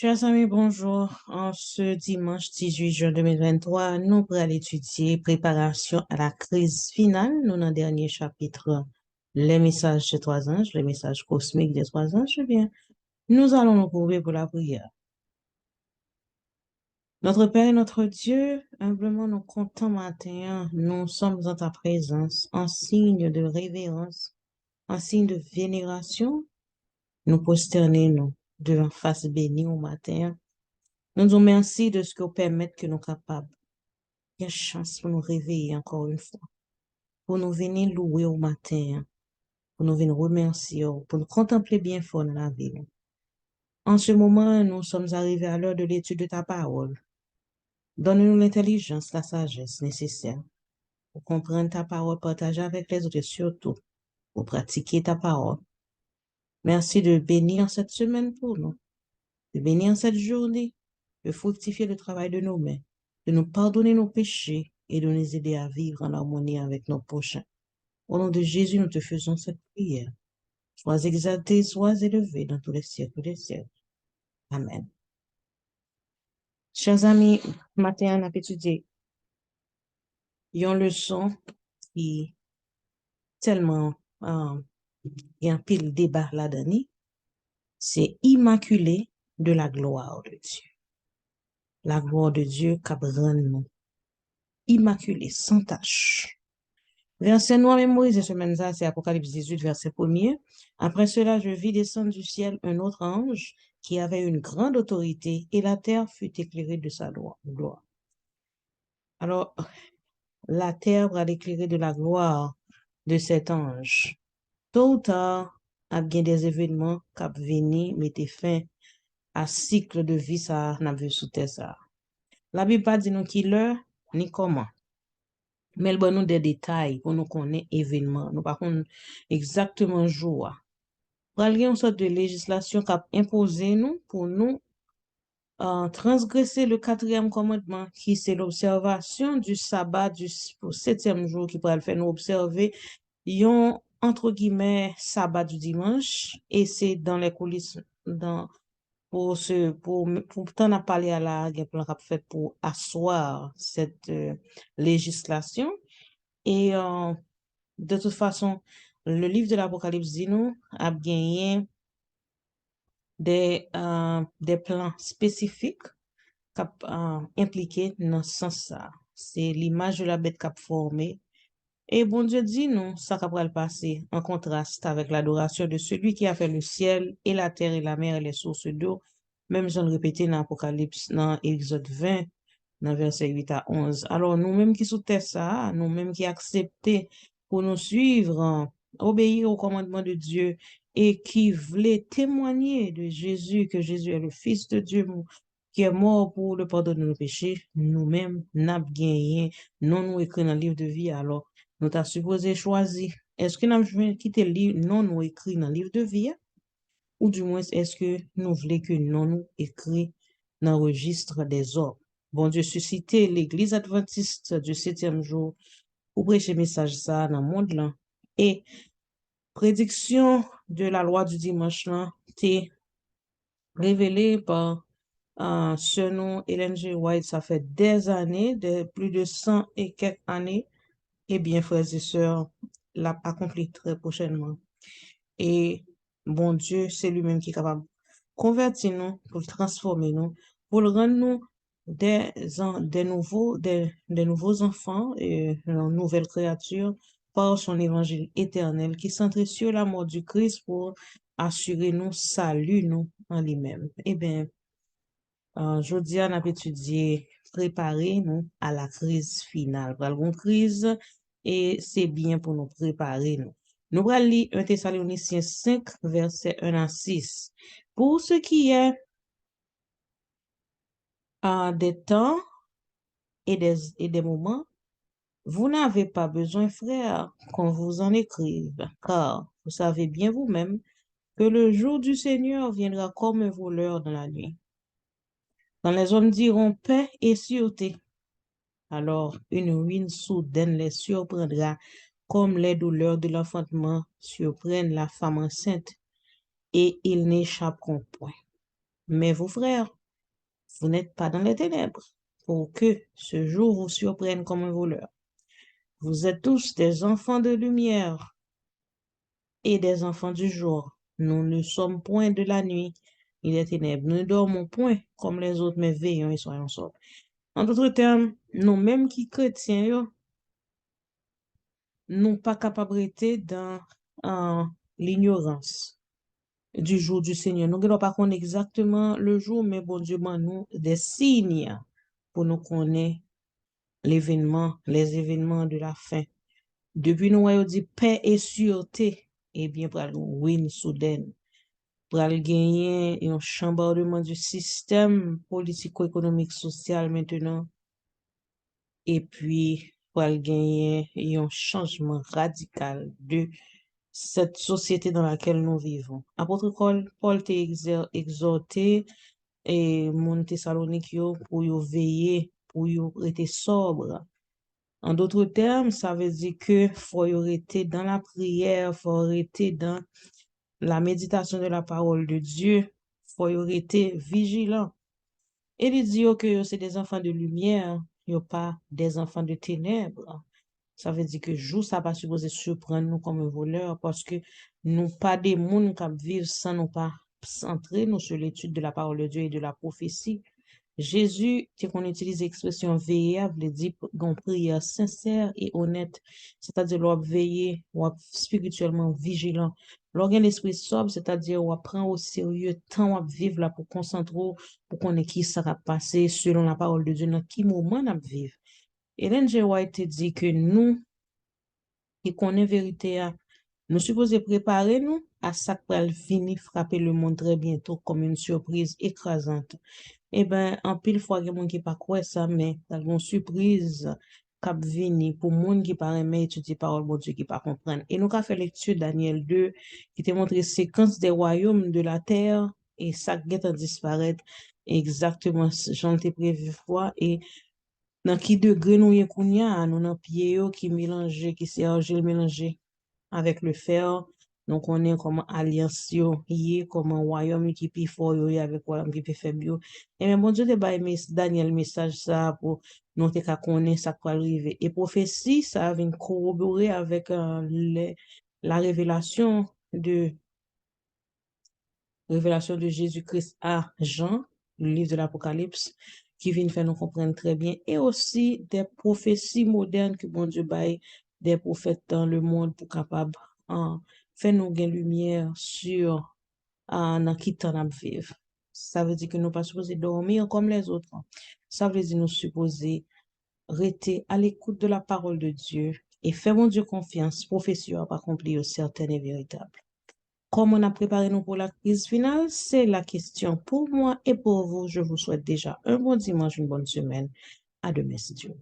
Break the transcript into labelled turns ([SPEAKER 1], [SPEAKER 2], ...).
[SPEAKER 1] Chers amis, bonjour. En ce dimanche 18 juin 2023, nous allons étudier préparation à la crise finale. Nous, dans le dernier chapitre, les messages des trois anges, les messages cosmiques des trois anges, eh bien, nous allons nous trouver pour la prière. Notre Père et notre Dieu, humblement nous comptons matin, nous sommes en ta présence, en signe de révérence, en signe de vénération, nous prosternons devant face bénie au matin. Nous nous remercions de ce que vous permettez que nous sommes capables. Il y a chance pour nous réveiller encore une fois, pour nous venir louer au matin, pour nous venir remercier, pour nous contempler bien fort dans la vie. En ce moment, nous sommes arrivés à l'heure de l'étude de ta parole. Donne-nous l'intelligence, la sagesse nécessaire pour comprendre ta parole, partager avec les autres et surtout pour pratiquer ta parole. Merci de bénir cette semaine pour nous, de bénir cette journée, de fructifier le travail de nos mains, de nous pardonner nos péchés et de nous aider à vivre en harmonie avec nos prochains. Au nom de Jésus, nous te faisons cette prière. Sois exalté, sois élevé dans tous les siècles des siècles. Amen. Chers amis, matin, on a étudié une leçon qui tellement il y a un pile débat là-dedans, c'est immaculé de la gloire de Dieu. La gloire de Dieu qui rend nous immaculé, sans tache. Verset noir mémorisé semaine ça, c'est Apocalypse 18, verset 1er. Après cela, je vis descendre du ciel un autre ange qui avait une grande autorité et la terre fut éclairée de sa gloire. Alors, la terre va l'éclairer de la gloire de cet ange. Tôt ou tard, il y a bien des événements qui viennent mettre fin à cycle de vie ça n'a vu sous terre ça. La Bible pas dit nous qui l'heure ni comment. Mais elle donne nous des détails pour nous connaître événement. Nous par contre exactement jour. Il y a une sorte de législation qui a imposé nous pour nous transgresser le quatrième commandement qui c'est l'observation du sabbat du septième jour qui pourrait le faire nous observer yon entre guillemets sabbat du dimanche et c'est dans les coulisses dans pour t'en a parlé à la plan fait pour asseoir cette législation et de toute façon le livre de l'Apocalypse dit nous a gagné des plans spécifiques qui impliqués dans ce sens ça. C'est l'image de la bête qui a formé. Et bon Dieu dit non, ça va le passer en contraste avec l'adoration de celui qui a fait le ciel et la terre et la mer et les sources d'eau. Même j'en répété dans l'Apocalypse, dans Exode 20, dans verset 8 à 11. Alors nous-mêmes qui sous ça, nous-mêmes qui acceptons pour nous suivre, obéir au commandement de Dieu et qui voulait témoigner de Jésus, que Jésus est le Fils de Dieu, qui est mort pour le pardon de nos péchés, nous-mêmes, n'a gagné, non nous écrit dans le livre de vie, alors nous t'as supposé choisir. Est-ce que nous avons quitté le livre, non nous écrit dans le livre de vie, ou du moins est-ce que nous voulons que non nous écrit dans le registre des hommes? Bon Dieu suscité l'église adventiste du septième jour pour prêcher message ça dans le monde là. Et prédiction de la loi du dimanche là, t'est révélée par ce nom Ellen G. White, ça fait des années, plus de 100 et quelques années. Eh bien, frères et sœurs, l'a accompli très prochainement. Et bon Dieu, c'est lui-même qui est capable de convertir nous, pour le transformer nous, pour le rendre nous des nouveaux enfants et une nouvelle créature par son évangile éternel qui centre sur la mort du Christ pour assurer nous salut nous en lui-même. Eh bien, aujourd'hui, on a étudié préparer nous à la crise finale. Pour la crise, et c'est bien pour nous préparer nous. Nous allons lire 1 Thessaloniciens 5, verset 1 à 6. Pour ce qui est des temps et des moments, vous n'avez pas besoin, frères, qu'on vous en écrive, car vous savez bien vous-même que le jour du Seigneur viendra comme un voleur dans la nuit. Quand les hommes diront paix et sûreté, alors une ruine soudaine les surprendra comme les douleurs de l'enfantement surprennent la femme enceinte et ils n'échapperont point. Mais vous, frères, vous n'êtes pas dans les ténèbres pour que ce jour vous surprenne comme un voleur. Vous êtes tous des enfants de lumière et des enfants du jour. Nous ne sommes point de la nuit et des ténèbres. Nous ne dormons point comme les autres, mais veillons et soyons sobres. En d'autres termes, nous-mêmes qui chrétiens, yo, nous pas capables d'être dans l'ignorance du jour du Seigneur. Nous ne pas connaître exactement le jour, mais bon Dieu, nous des signes pour nous connaître les événements de la fin. Depuis nous avons dit paix et sûreté, eh bien, pour le win soudaine, pour gagner un chambardement du système politico-économique social maintenant, et puis pour gagner un changement radical de cette société dans laquelle nous vivons. Apôtre Paul t'a exhorté et mon Thessalonique pour y veiller, pour y rester sobre. En d'autres termes, ça veut dire que faut y rester dans la prière, faut rester dans la méditation de la parole de Dieu, faut y rester vigilant. Et il dit que c'est des enfants de lumière, il n'y a pas des enfants de ténèbres. Ça veut dire que jour, ça pas supposé surprendre nous comme un voleur parce que nous pas des mondes qui vivent sans nous pas centrer nous sur l'étude de la parole de Dieu et de la prophétie. Jésus, qui qu'on utilise l'expression veiller, veut dire qu'on prière sincère et honnête. C'est-à-dire, l'on veiller, ou spirituellement vigilant. L'organe l'esprit sobre, c'est-à-dire, on prend au sérieux temps à vivre là pour concentrer, pour qu'on ait qui ça va passer selon la parole de Dieu, dans qui moment on vivre. Ellen G. White dit que nous, qui connaissons vérité, nous supposons préparer nous à ça qui va venir frapper le monde très bientôt comme une surprise écrasante. Eh bien, en pile fois, il y a des gens qui ne pas quoi ça, mais il y a une surprise qui vient pour les gens qui ne aiment étudier la parole de Dieu, qui ne comprennent. Et nous avons fait lecture Daniel 2, qui te montre la séquence des royaumes de la terre et ça qui est disparaître exactement j'en ai prévu fois et dans qui degré nous y kounya, nous dans pied qui mélange, qui c'est argile mélangé avec le fer. Donc, on est comme alliance yo, y comme un royaume qui pi fort yo, avec royaume qui pi faible yo. Et même bon Dieu te bail Daniel message ça pour nous te ka connaître ça quoi arriver. Et prophétie, ça vient corroborer avec la révélation de Jésus-Christ à Jean, le livre de l'Apocalypse, qui vient faire nous comprendre très bien, et aussi des prophéties modernes que bon Dieu baille des prophètes dans le monde pour capable faire nous gagner lumière sur dans qui temps nous vivre. Ça veut dire que nous pas supposés dormir comme les autres. Ça veut dire nous supposés rester à l'écoute de la parole de Dieu et faire mon Dieu confiance, prophétie pas accomplir certaines et véritables. Comment on a préparé nous pour la crise finale? C'est la question pour moi et pour vous. Je vous souhaite déjà un bon dimanche, une bonne semaine. À demain, si Dieu.